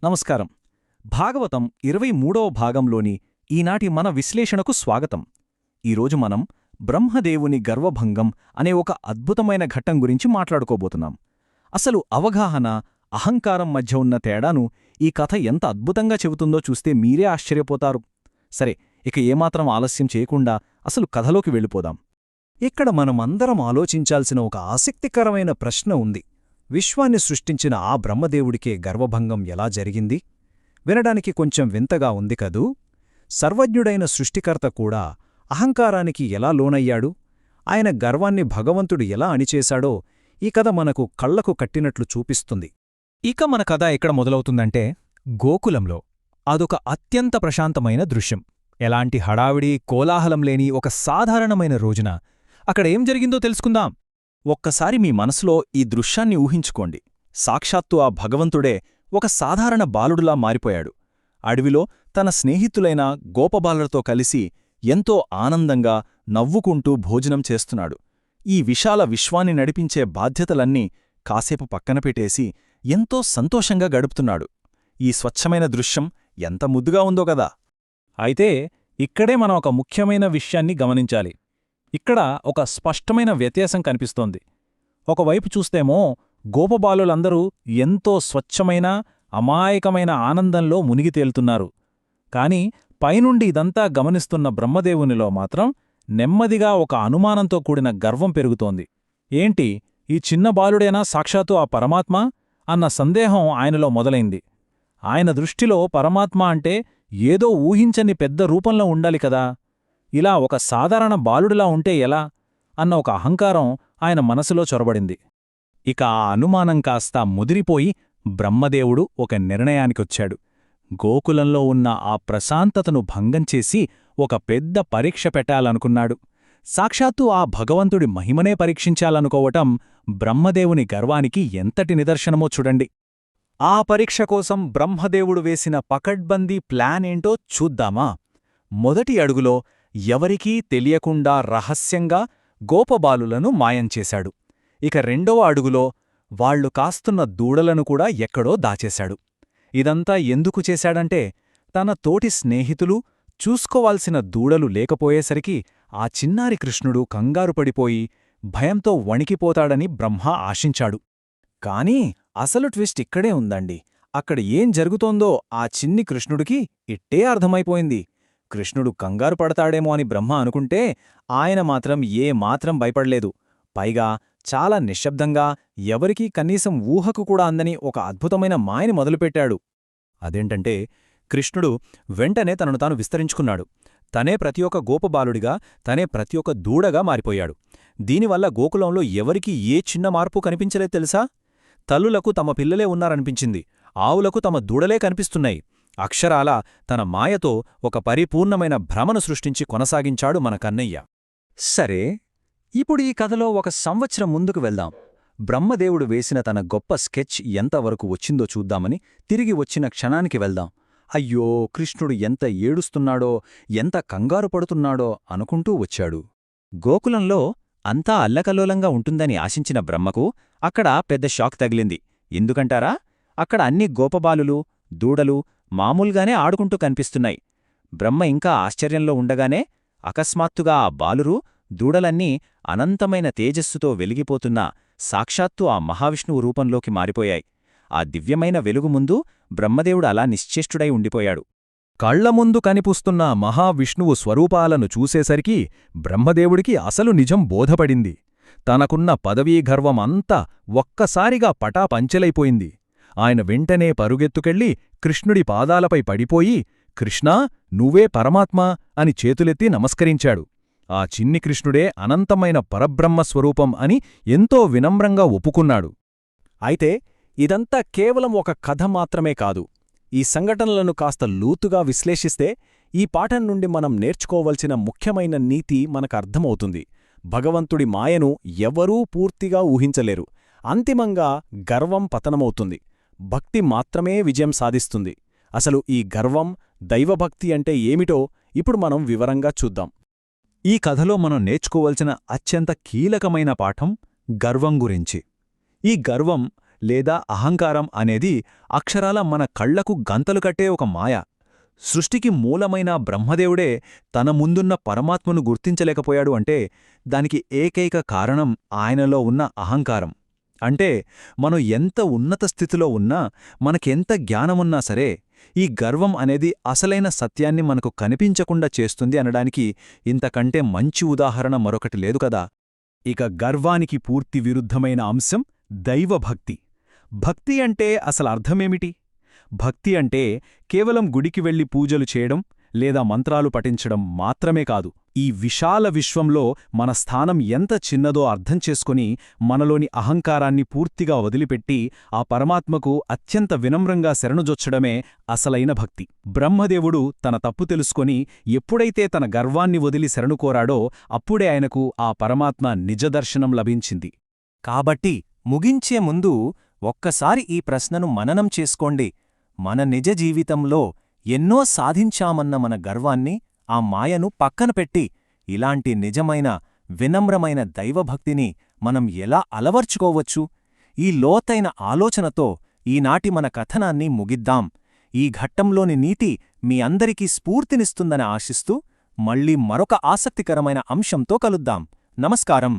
నమస్కారం. భాగవతం 23వ భాగంలోని ఈనాటి మన విశ్లేషణకు స్వాగతం. ఈరోజు మనం బ్రహ్మదేవుని గర్వభంగం అనే ఒక అద్భుతమైన ఘట్టం గురించి మాట్లాడుకోబోతున్నాం. అసలు అవగాహన, అహంకారం మధ్య ఉన్న తేడాను ఈ కథ ఎంత అద్భుతంగా చెబుతుందో చూస్తే మీరే ఆశ్చర్యపోతారు. సరే, ఇక ఏమాత్రం ఆలస్యం చేయకుండా అసలు కథలోకి వెళ్ళిపోదాం. ఇక్కడ మనమందరం ఆలోచించాల్సిన ఒక ఆసక్తికరమైన ప్రశ్న ఉంది. విశ్వాన్ని సృష్టించిన ఆ బ్రహ్మదేవుడికే గర్వభంగం ఎలా జరిగింది? వినడానికి కొంచెం వింతగా ఉంది కదూ. సర్వజ్ఞుడైన సృష్టికర్త కూడా అహంకారానికి ఎలా లోనయ్యాడు? ఆయన గర్వాన్ని భగవంతుడు ఎలా అణిచేశాడో ఈ కథ మనకు కళ్లకు కట్టినట్లు చూపిస్తుంది. ఇక మన కథ ఎక్కడ మొదలవుతుందంటే గోకులంలో. అదొక అత్యంత ప్రశాంతమైన దృశ్యం. ఎలాంటి హడావిడి, కోలాహలం లేని ఒక సాధారణమైన రోజున అక్కడ ఏం జరిగిందో తెలుసుకుందాం. ఒక్కసారి మీ మనసులో ఈ దృశ్యాన్ని ఊహించుకోండి. సాక్షాత్తు ఆ భగవంతుడే ఒక సాధారణ బాలుడులా మారిపోయాడు. అడవిలో తన స్నేహితులైన గోపబాలులతో కలిసి ఎంతో ఆనందంగా నవ్వుకుంటూ భోజనం చేస్తున్నాడు. ఈ విశాల విశ్వాన్ని నడిపించే బాధ్యతలన్నీ కాసేపు పక్కన పెట్టేసి ఎంతో సంతోషంగా గడుపుతున్నాడు. ఈ స్వచ్ఛమైన దృశ్యం ఎంత ముద్దుగా ఉందో గదా. అయితే ఇక్కడే మనం ఒక ముఖ్యమైన విషయాన్ని గమనించాలి. ఇక్కడ ఒక స్పష్టమైన వ్యత్యాసం కనిపిస్తోంది. ఒకవైపు చూస్తేమో గోపబాలులందరూ ఎంతో స్వచ్ఛమైన, అమాయకమైన ఆనందంలో మునిగి తేలుతున్నారు. కాని పైనుండి ఇదంతా గమనిస్తున్న బ్రహ్మదేవునిలో మాత్రం నెమ్మదిగా ఒక అనుమానంతో కూడిన గర్వం పెరుగుతోంది. ఏంటి, ఈ చిన్న బాలుడేనా సాక్షాత్తు ఆ పరమాత్మ అన్న సందేహం ఆయనలో మొదలైంది. ఆయన దృష్టిలో పరమాత్మ అంటే ఏదో ఊహించని పెద్ద రూపంలో ఉండాలి కదా. ఇలా ఒక సాధారణ బాలుడిలా ఉంటే ఎలా అన్న ఒక అహంకారం ఆయన మనసులో చొరబడింది. ఇక ఆ అనుమానం కాస్త ముదిరిపోయి బ్రహ్మదేవుడు ఒక నిర్ణయానికొచ్చాడు. గోకులంలో ఉన్న ఆ ప్రశాంతతను భంగం చేసి ఒక పెద్ద పరీక్ష పెట్టాలనుకున్నాడు. సాక్షాత్తు ఆ భగవంతుడి మహిమనే పరీక్షించాలనుకోవటం బ్రహ్మదేవుని గర్వానికి ఎంతటి నిదర్శనమో చూడండి. ఆ పరీక్ష కోసం బ్రహ్మదేవుడు వేసిన పకడ్బందీ ప్లానేంటో చూద్దామా? మొదటి అడుగులో ఎవరికీ తెలియకుండా రహస్యంగా గోపబాలులను మాయంచేశాడు. ఇక రెండవ అడుగులో వాళ్లు కాస్తున్న దూడలను కూడా ఎక్కడో దాచేశాడు. ఇదంతా ఎందుకు చేశాడంటే తన తోటి స్నేహితులు చూసుకోవాల్సిన దూడలు లేకపోయేసరికి ఆ చిన్నారి కృష్ణుడు కంగారుపడిపోయి భయంతో వణికిపోతాడని బ్రహ్మ ఆశించాడు. కాని అసలు ట్విస్ట్ ఇక్కడే ఉందండి. అక్కడ ఏం జరుగుతోందో ఆ చిన్ని కృష్ణుడికి ఇట్టే అర్థమైపోయింది. కృష్ణుడు కంగారు పడతాడేమో అని బ్రహ్మ అనుకుంటే ఆయన మాత్రం ఏమాత్రం భయపడలేదు. పైగా చాలా నిశ్శబ్దంగా, ఎవరికీ కనీసం ఊహకు కూడా అందని ఒక అద్భుతమైన మాయని మొదలుపెట్టాడు. అదేంటంటే కృష్ణుడు వెంటనే తనను తాను విస్తరించుకున్నాడు. తనే ప్రతి ఒక్క గోపబాలుడిగా, తనే ప్రతి ఒక్క దూడగా మారిపోయాడు. దీనివల్ల గోకులంలో ఎవరికీ ఏ చిన్న మార్పు కనిపించలేదు తెలుసా? తల్లులకు తమ పిల్లలే ఉన్నారనిపించింది. ఆవులకు తమ దూడలే కనిపిస్తున్నాయి. అక్షరాలా తన మాయతో ఒక పరిపూర్ణమైన భ్రమను సృష్టించి కొనసాగించాడు మన కన్నయ్య. సరే, ఇప్పుడు ఈ కథలో ఒక సంవత్సరం ముందుకు వెళ్దాం. బ్రహ్మదేవుడు వేసిన తన గొప్ప స్కెచ్ ఎంతవరకు వచ్చిందో చూద్దామని తిరిగి వచ్చిన క్షణానికి వెళ్దాం. అయ్యో, కృష్ణుడు ఎంత ఏడుస్తున్నాడో, ఎంత కంగారు పడుతున్నాడో అనుకుంటూ వచ్చాడు. గోకులంలో అంతా అల్లకల్లోలంగా ఉంటుందని ఆశించిన బ్రహ్మకు అక్కడ పెద్ద షాక్ తగిలింది. ఎందుకంటారా? అక్కడ అన్ని గోపబాలులు, దూడలు మామూలుగానే ఆడుకుంటూ కనిపిస్తున్నాయి. బ్రహ్మ ఇంకా ఆశ్చర్యంలో ఉండగానే అకస్మాత్తుగా ఆ బాలురు, దూడలన్నీ అనంతమైన తేజస్సుతో వెలిగిపోతున్న సాక్షాత్తు ఆ మహావిష్ణువు రూపంలోకి మారిపోయాయి. ఆ దివ్యమైన వెలుగు ముందు బ్రహ్మదేవుడు అలా నిశ్చేష్టుడై ఉండిపోయాడు. కళ్లముందు కనిపిస్తున్న మహావిష్ణువు స్వరూపాలను చూసేసరికి బ్రహ్మదేవుడికి అసలు నిజం బోధపడింది. తనకున్న పదవీగర్వం అంతా ఒక్కసారిగా పటాపంచెలైపోయింది. ఆయన వెంటనే పరుగెత్తుకెళ్ళి కృష్ణుడి పాదాలపై పడిపోయి, కృష్ణా, నువ్వే పరమాత్మా అని చేతులెత్తి నమస్కరించాడు. ఆ చిన్ని కృష్ణుడే అనంతమైన పరబ్రహ్మస్వరూపం అని ఎంతో వినమ్రంగా ఒప్పుకున్నాడు. అయితే ఇదంతా కేవలం ఒక కథ మాత్రమే కాదు. ఈ సంఘటనలను కాస్త లోతుగా విశ్లేషిస్తే ఈ పాఠం నుండి మనం నేర్చుకోవలసిన ముఖ్యమైన నీతి మనకర్థమవుతుంది. భగవంతుడి మాయను ఎవరూ పూర్తిగా ఊహించలేరు. అంతిమంగా గర్వం పతనమవుతుంది. భక్తి మాత్రమే విజయం సాధిస్తుంది. అసలు ఈ గర్వం, దైవభక్తి అంటే ఏమిటో ఇప్పుడు మనం వివరంగా చూద్దాం. ఈ కథలో మనం నేర్చుకోవలసిన అత్యంత కీలకమైన పాఠం గర్వం గురించి. ఈ గర్వం లేదా అహంకారం అనేది అక్షరాల మన కళ్లకు గంతలు కట్టే ఒక మాయ. సృష్టికి మూలమైన బ్రహ్మదేవుడే తన ముందున్న పరమాత్మను గుర్తించలేకపోయాడు అంటే దానికి ఏకైక కారణం ఆయనలో ఉన్న అహంకారం. అంటే మనం ఎంత ఉన్నత స్థితిలో ఉన్నా, మనకెంత జ్ఞానమున్నా సరే, ఈ గర్వం అనేది అసలైన సత్యాన్ని మనకు కనిపించకుండా చేస్తుంది అనడానికి ఇంతకంటే మంచి ఉదాహరణ మరొకటి లేదు కదా. ఇక గర్వానికి పూర్తి విరుద్ధమైన అంశం దైవభక్తి. భక్తి అంటే అసలర్థమేమిటి? భక్తి అంటే కేవలం గుడికి వెళ్లి పూజలు చేయడం లేదా మంత్రాలు పఠించడం మాత్రమే కాదు. ఈ విశాల విశ్వంలో మన స్థానం ఎంత చిన్నదో అర్థం చేసుకుని మనలోని అహంకారాన్ని పూర్తిగా వదిలిపెట్టి ఆ పరమాత్మకు అత్యంత వినమ్రంగా శరణుజొచ్చడమే అసలైన భక్తి. బ్రహ్మదేవుడు తన తప్పు తెలుసుకొని ఎప్పుడైతే తన గర్వాన్ని వదిలి శరణు కోరాడో అప్పుడే ఆయనకు ఆ పరమాత్మ నిజదర్శనం లభించింది. కాబట్టి ముగించే ముందు ఒక్కసారి ఈ ప్రశ్నను మననం చేసుకోండి. మన నిజ జీవితంలో ఎన్నో సాధించామన్న మన గర్వాన్ని, ఆ మాయను పక్కన పెట్టి ఇలాంటి నిజమైన వినమ్రమైన దైవభక్తిని మనం ఎలా అలవర్చుకోవచ్చు? ఈ లోతైన ఆలోచనతో ఈనాటి మన కథనాన్ని ముగిద్దాం. ఈ ఘట్టంలోని నీతి మీ అందరికీ స్ఫూర్తినిస్తుందని ఆశిస్తూ మళ్ళీ మరొక ఆసక్తికరమైన అంశంతో కలుద్దాం. నమస్కారం.